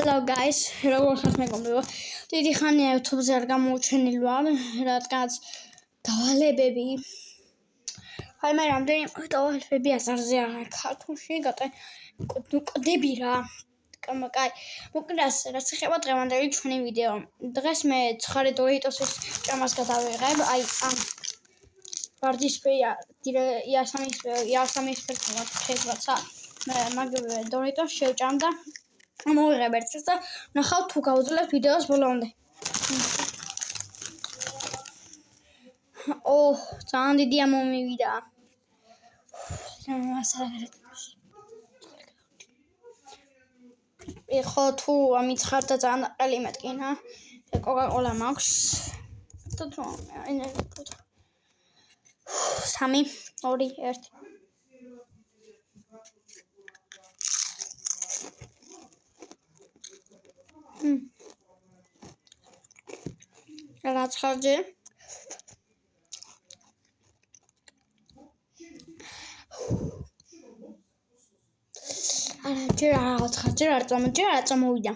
Hello guys, როგორ ხართ მეგობრებო? დიდი ხანია YouTube-ზე არ გამოვჩენილი ვარ, რადგანაც დავალებები. აი მე რამდენი დავალებები აზარზე აღარ ქართულში გატყდები რა. კაი, მოკლედ რაც ეხება დღევანდელი ჩვენი ვიდეო. დღეს მე 9 დორიტოსის ჭამას გადავიღებ, აი ამ ვარდისფერი იასამის ფერქნა ხეზვაცა. მე მაგ დორიტოს შევჭამ და მოვიღებ ერთს და ნახავთ თუ გავუძლებთ ვიდეოს ბოლომდე. ძალიან დიდი ამომივიდა. ხო თუ ამით ხარ და ძალიან აყელი მეტკინა. კოკა-კოლა მაქვს. და თუ ენერგია 3 2 1 რაც ხარჯი ჯერ რაღაც ხარჯი არ წამოვიდა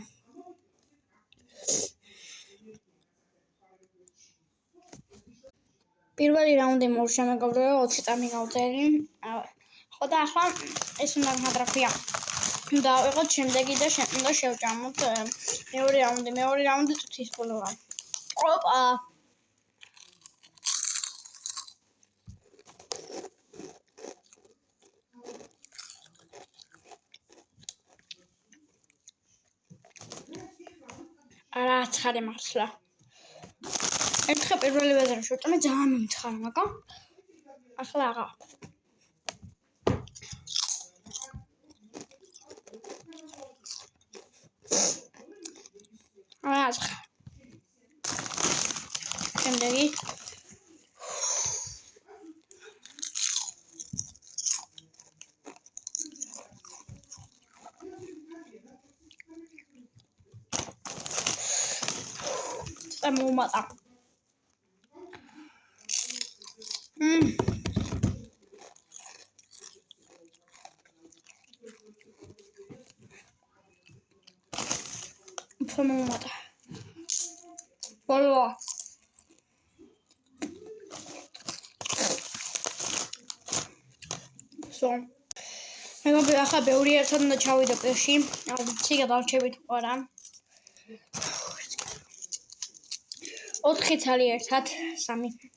პირველი რაუნდი მოვშა მეგობრებო 20 წამი გავწერი ხო და ახლა ეს უნდა რა დავიღოთ შემდეგი და უნდა შევჭამოთ მეორე რაუნდი წუთის ბოლოა ოპა არა ცხარე მართლა ერთხელ პირველი ვეზერი შევჭამე ძალიან მომცხარა მაგრამ ახლა აღარ შემდეგი მომატა მომატა ბოლო მეგობრებო ახლა ბევრი ერთად უნდა ჩავიდო პირში არ ვიცი გადავრჩებით თუ არა 4 ცალი ერთად 3